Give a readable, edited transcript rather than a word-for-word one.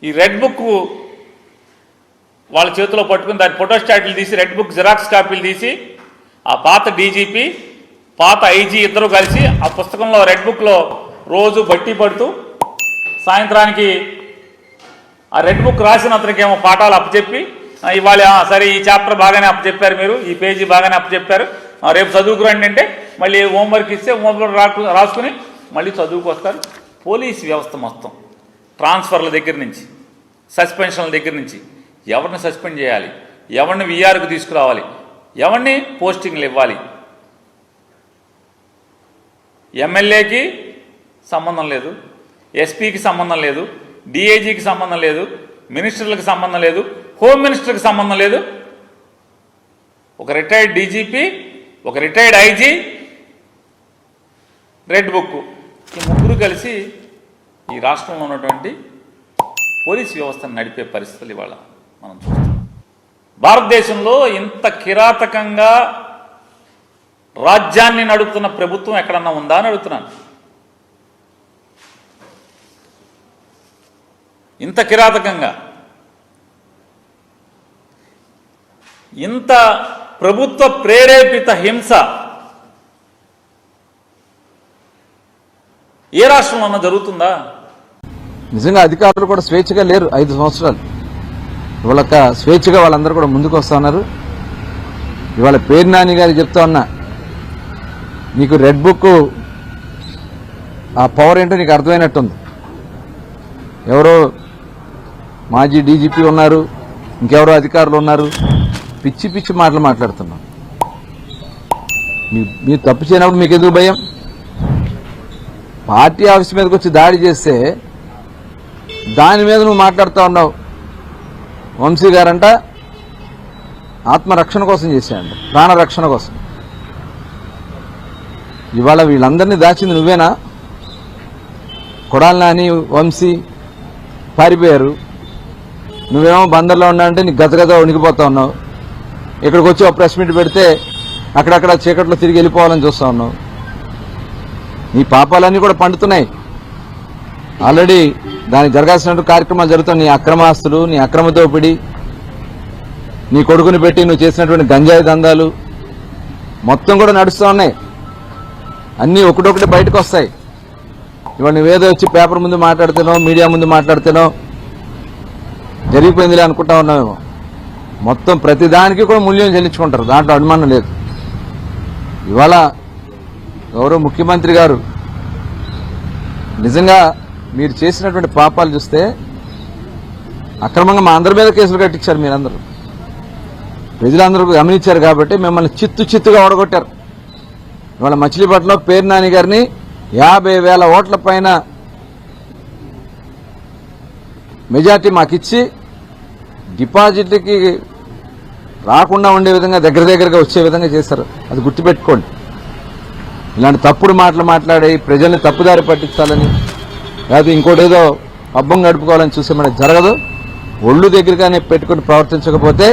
ఈ red book వాళ్ళ చేతిలో పట్టుకుని దాని ఫోటోస్టాట్లు తీసి రెడ్ బుక్ జిరాక్స్ కాపీలు తీసి ఆ పాత డీజీపీ పాత ఐజీ ఇద్దరు కలిసి ఆ పుస్తకంలో రెడ్ బుక్లో రోజు బట్టి పడుతూ సాయంత్రానికి ఆ రెడ్ బుక్ రాసిన అతనికి ఏమో పాఠాలు అప్పచెప్పి ఇవాళ సరే ఈ చాప్టర్ బాగానే అప్పచెప్పారు, మీరు ఈ పేజీ బాగానే అప్పచెప్పారు, రేపు చదువుకురండి అంటే మళ్ళీ హోంవర్క్ ఇస్తే హోంవర్క్ రాసుకుని మళ్ళీ చదువుకొస్తారు. పోలీస్ వ్యవస్థ మొత్తం ట్రాన్స్ఫర్ల దగ్గర నుంచి సస్పెన్షన్ల దగ్గర నుంచి ఎవరిని సస్పెండ్ చేయాలి, ఎవరిని వీఆర్కు తీసుకురావాలి, ఎవరిని పోస్టింగ్లు ఇవ్వాలి, ఎమ్మెల్యేకి సంబంధం లేదు, ఎస్పీకి సంబంధం లేదు, డిఐజీకి సంబంధం లేదు, మినిస్టర్లకు సంబంధం లేదు, హోమ్ మినిస్టర్కి సంబంధం లేదు. ఒక రిటైర్డ్ డీజీపీ, ఒక రిటైర్డ్ ఐజీ, రెడ్ బుక్, ఈ ముగ్గురు కలిసి ఈ రాష్ట్రంలో ఉన్నటువంటి పోలీస్ వ్యవస్థను నడిపే పరిస్థితులు ఇవాళ మనం చూస్తాం. భారతదేశంలో ఇంత కిరాతకంగా రాజ్యాన్ని నడుపుతున్న ప్రభుత్వం ఎక్కడన్నా ఉందా అని అడుగుతున్నాను. ఇంత కిరాతకంగా, ఇంత ప్రభుత్వ ప్రేరేపిత హింస ఏ రాష్ట్రంలో జరుగుతుందా? నిజంగా అధికారులు కూడా స్వేచ్ఛగా లేరు. 5 సంవత్సరాలు ఇవాళ స్వేచ్ఛగా వాళ్ళందరూ కూడా ముందుకు వస్తా ఉన్నారు. ఇవాళ పేరు నాని గారు చెప్తా ఉన్నా, నీకు రెడ్ బుక్ ఆ పవర్ ఏంటో నీకు అర్థమైనట్టుంది. ఎవరో మాజీ డీజీపీ ఉన్నారు, ఇంకెవరో అధికారులు ఉన్నారు, పిచ్చి పిచ్చి మాటలు మాట్లాడుతున్నాం. మీరు తప్పు చేయనప్పుడు మీకు ఎందుకు భయం? పార్టీ ఆఫీస్ మీదకి వచ్చి దాడి చేస్తే దాని మీద నువ్వు మాట్లాడుతూ ఉన్నావు. వంశీ గారంట ఆత్మరక్షణ కోసం చేశాయంట, ప్రాణరక్షణ కోసం. ఇవాళ వీళ్ళందరినీ దాచింది నువ్వేనా? కొడాలి నాని, వంశీ పారిపోయారు, నువ్వేమో బందర్లో ఉన్నావంటే నీకు గజగజ వణికిపోతా ఉన్నావు. ఇక్కడికి వచ్చి ఒక ప్రెస్ మీట్ పెడితే అక్కడక్కడ చీకట్లో తిరిగి వెళ్ళిపోవాలని చూస్తా ఉన్నావు. నీ పాపాలన్నీ కూడా పండుతున్నాయి. ఆల్రెడీ దానికి జరగాల్సిన కార్యక్రమాలు జరుగుతాయి. నీ అక్రమాస్తులు, నీ అక్రమ దోపిడీ, నీ కొడుకుని పెట్టి నువ్వు చేసినటువంటి గంజాయి దందాలు మొత్తం కూడా నడుస్తూ ఉన్నాయి. అన్నీ ఒకటొకటి బయటకు వస్తాయి. ఇవాళ నువ్వేదో వచ్చి పేపర్ ముందు మాట్లాడుతున్నావు, మీడియా ముందు మాట్లాడుతున్నావు, జరిగిపోయిందిలే అనుకుంటా ఉన్నామేమో. మొత్తం ప్రతిదానికి కూడా మూల్యం చెల్లించుకుంటారు, దాంట్లో అనుమానం లేదు. ఇవాళ గౌరవ ముఖ్యమంత్రి గారు నిజంగా మీరు చేసినటువంటి పాపాలు చూస్తే అక్రమంగా మా అందరి మీద కేసులు కట్టించారు. మీరందరూ ప్రజలందరూ గమనించారు కాబట్టి మిమ్మల్ని చిత్తుగా ఓడగొట్టారు. ఇవాళ మచిలీపట్నంలో పేరు నాని గారిని 50,000 ఓట్ల పైన మెజార్టీ మాకిచ్చి డిపాజిట్కి రాకుండా ఉండే విధంగా దగ్గరగా వచ్చే విధంగా చేశారు. అది గుర్తుపెట్టుకోండి. ఇలాంటి తప్పుడు మాటలు మాట్లాడి ప్రజల్ని తప్పుదారి పట్టించాలని, లేదా ఇంకోటేదో పబ్బం గడుపుకోవాలని చూసే మనకి జరగదు. ఒళ్ళు దగ్గరగానే పెట్టుకుని ప్రవర్తించకపోతే